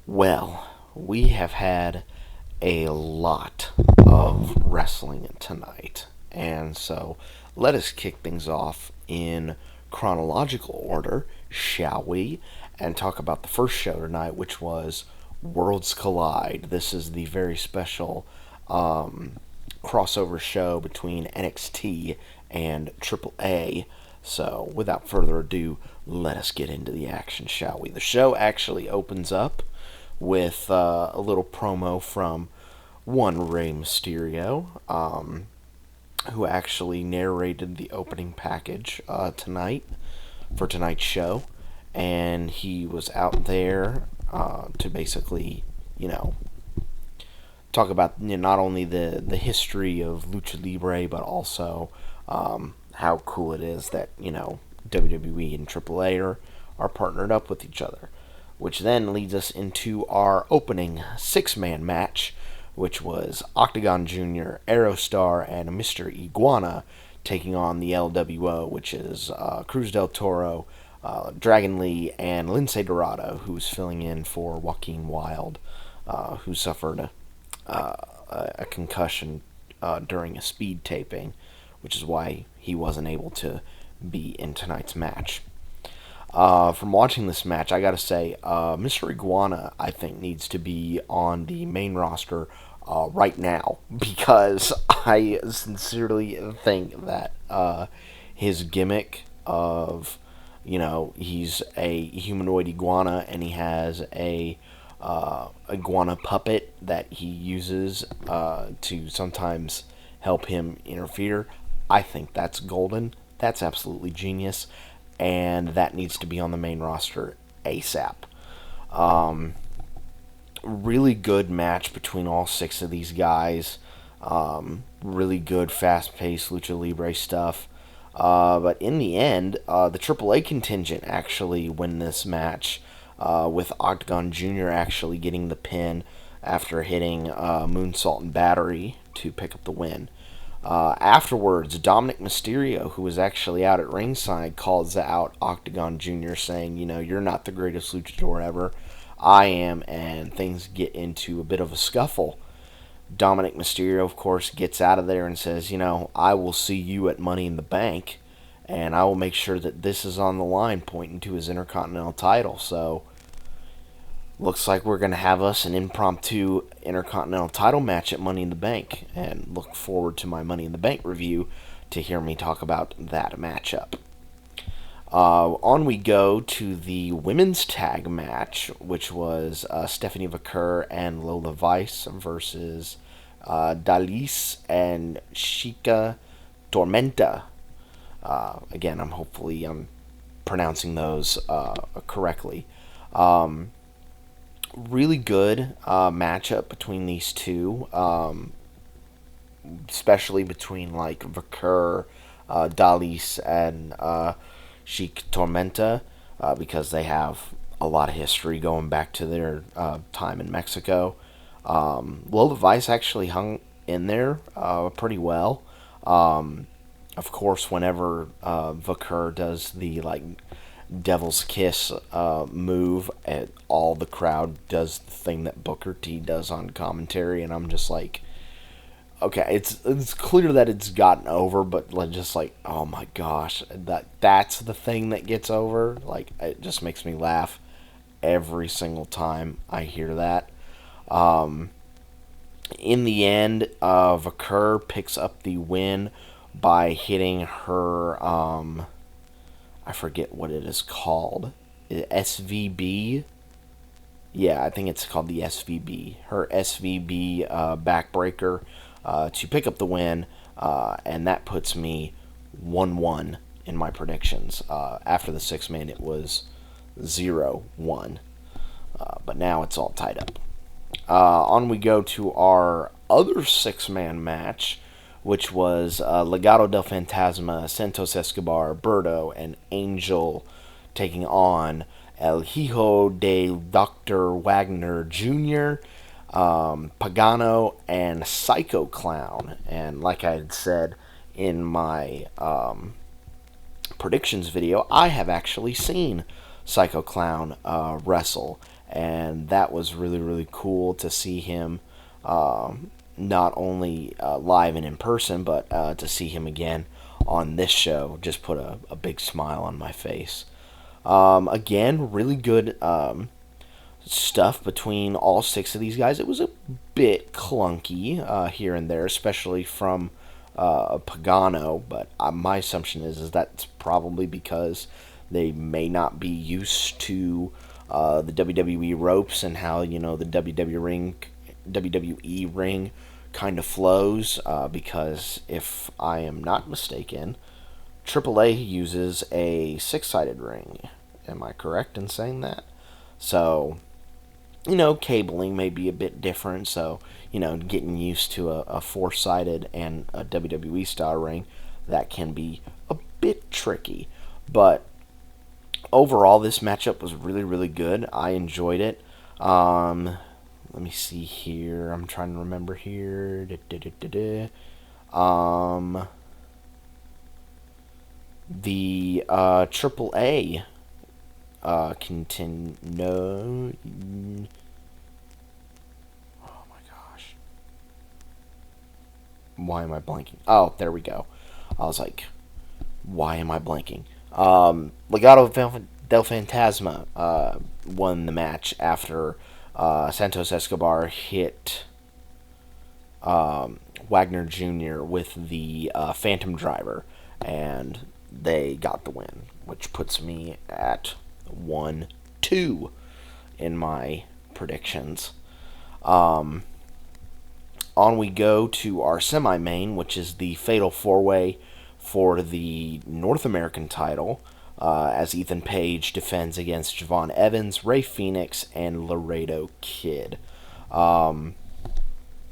Well, we have had a lot of wrestling tonight, and so let us kick things off in chronological order, shall we? And talk about the first show tonight, which was Worlds Collide. This is the very special crossover show between NXT and AAA. So, without further ado, let us get into the action, shall we? The show actually opens up with a little promo from one Rey Mysterio, who actually narrated the opening package tonight for tonight's show, and he was out there to basically, talk about not only the history of luchalibre, but also how cool it is that WWE and AAA are partnered up with each other, which then leads us into our opening six-man match, which was Octagon Jr., Aerostar, and Mr. Iguana taking on the LWO, which is Cruz del Toro, Dragon Lee, and Lince Dorado, who's filling in for Joaquin Wilde, who suffered a concussion during a speed taping, which is why he wasn't able to be in tonight's match. From watching this match, I gotta say, Mr. Iguana, I think, needs to be on the main roster right now, because I sincerely think that his gimmick of, he's a humanoid iguana and he has a iguana puppet that he uses to sometimes help him interfere. I think that's golden. That's absolutely genius, and that needs to be on the main roster ASAP. Really good match between all six of these guys. Really good, fast-paced lucha libre stuff. But in the end, the AAA contingent actually win this match, with Octagon Jr. actually getting the pin after hitting Moonsault and Battery to pick up the win. Afterwards, Dominic Mysterio, who was actually out at ringside, calls out Octagon Jr., saying, you're not the greatest luchador ever. I am, and things get into a bit of a scuffle. Dominic Mysterio, of course, gets out of there and says, I will see you at Money in the Bank, and I will make sure that this is on the line, pointing to his Intercontinental title. So, looks like we're going to have us an impromptu Intercontinental title match at Money in the Bank, and look forward to my Money in the Bank review to hear me talk about that matchup. On we go to the women's tag match, which was Stephanie and Lola Vice versus Dalise and Chica Tormenta. Again, I'm pronouncing those correctly. Really good matchup between these two, especially between Vaquer, Dalise, and Chic Tormenta, because they have a lot of history going back to their time in Mexico. Lola Vice actually hung in there pretty well. Of course, whenever Vaquer does the Devil's Kiss move, all the crowd does the thing that Booker T does on commentary, and I'm just like, okay, it's clear that it's gotten over, but oh my gosh, that's the thing that gets over. It just makes me laugh every single time I hear that. In the end, Vaquer picks up the win by hitting her, I forget what it is called, SVB. Yeah, I think it's called the SVB. Her SVB backbreaker to pick up the win, and that puts me 1-1 in my predictions. After the 6-man, it was 0-1, but now it's all tied up. On we go to our other 6-man match, which was Legado del Fantasma, Santos Escobar, Berto, and Angel taking on El Hijo de Dr. Wagner Jr., Pagano, and Psycho Clown. And like I had said in my predictions video, I have actually seen Psycho Clown wrestle, and that was really, really cool to see him not only live and in person, but to see him again on this show just put a big smile on my face. Again, really good stuff between all six of these guys. It was a bit clunky here and there, especially from Pagano, but my assumption is that's probably because they may not be used to the WWE ropes and how the WWE ring kind of flows. Because if I am not mistaken, AAA uses a six-sided ring. Am I correct in saying that? So, cabling may be a bit different. So, getting used to a four-sided and a WWE style ring, that can be a bit tricky. But overall, this matchup was really, really good. I enjoyed it. Let me see here. I'm trying to remember here. The AAA continue. No. Oh my gosh. Why am I blanking? Oh, there we go. I was like, why am I blanking? Legado del Fantasma won the match after Santos Escobar hit Wagner Jr. with the Phantom Driver, and they got the win, which puts me at 1-2 in my predictions. On we go to our semi-main, which is the Fatal 4-Way for the North American title, as Ethan Page defends against Javon Evans, Rey Fenix, and Laredo Kid.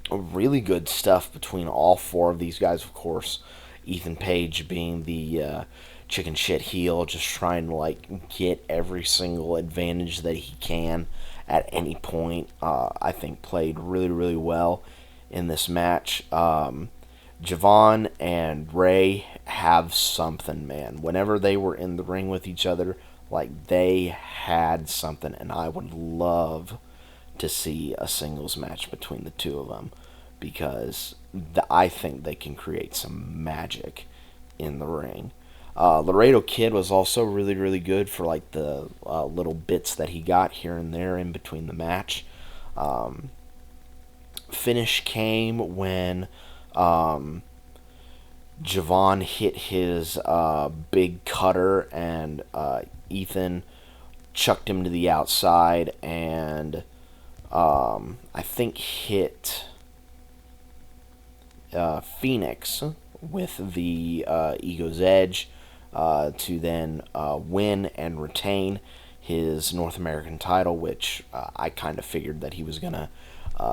Really good stuff between all four of these guys, of course. Ethan Page being the chicken shit heel, just trying to get every single advantage that he can at any point. I think played really, really well in this match. Javon and Ray have something, man. Whenever they were in the ring with each other, they had something, and I would love to see a singles match between the two of them, because I think they can create some magic in the ring. Laredo Kid was also really, really good for the little bits that he got here and there in between the match. Finish came when Javon hit his big cutter, and Ethan chucked him to the outside, and I think hit Phoenix with the Ego's Edge to then win and retain his North American title, which I kind of figured that he was going to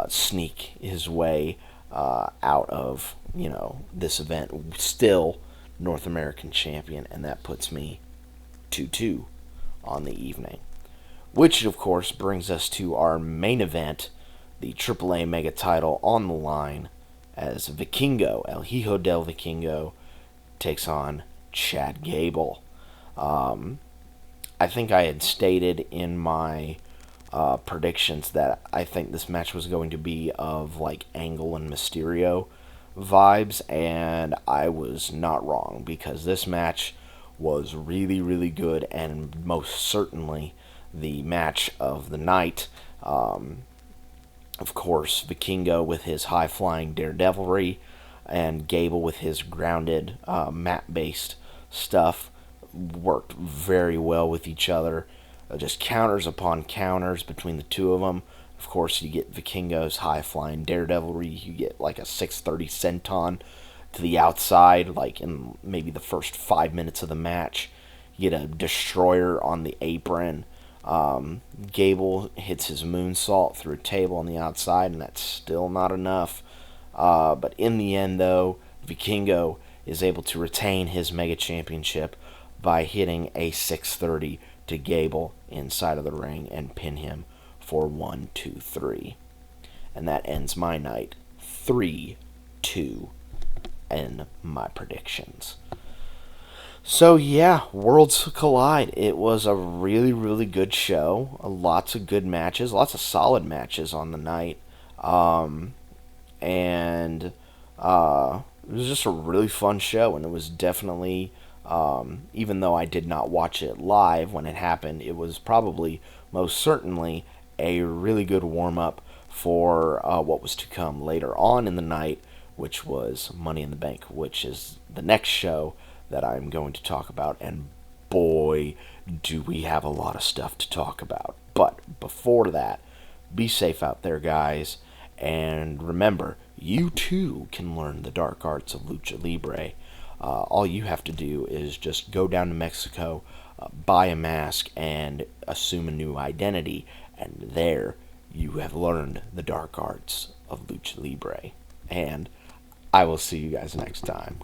sneak his way out of, this event, still North American champion, and that puts me 2-2 on the evening. Which, of course, brings us to our main event, the AAA Mega title on the line, as Vikingo, El Hijo del Vikingo, takes on Chad Gable. I think I had stated in my predictions that I think this match was going to be of Angle and Mysterio vibes, and I was not wrong, because this match was really, really good, and most certainly the match of the night. Of course, Vikingo with his high-flying daredevilry, and Gable with his grounded, mat-based stuff worked very well with each other. Just counters upon counters between the two of them. Of course, you get Vikingo's high-flying daredevilry. You get a 630 senton to the outside, in maybe the first 5 minutes of the match. You get a destroyer on the apron. Gable hits his moonsault through a table on the outside, and that's still not enough. But in the end, though, Vikingo is able to retain his Mega Championship by hitting a 630 to Gable inside of the ring and pin him for 1-2-3. And that ends my night 3-2 in my predictions. So yeah, Worlds Collide. It was a really, really good show. Lots of good matches, lots of solid matches on the night, and it was just a really fun show. And it was definitely, even though I did not watch it live when it happened, it was probably most certainly a really good warm up for what was to come later on in the night, which was Money in the Bank, which is the next show that I'm going to talk about. And boy, do we have a lot of stuff to talk about. But before that, be safe out there, guys. And remember, you too can learn the dark arts of lucha libre. All you have to do is just go down to Mexico, buy a mask, and assume a new identity. And there you have learned the dark arts of lucha libre. And I will see you guys next time.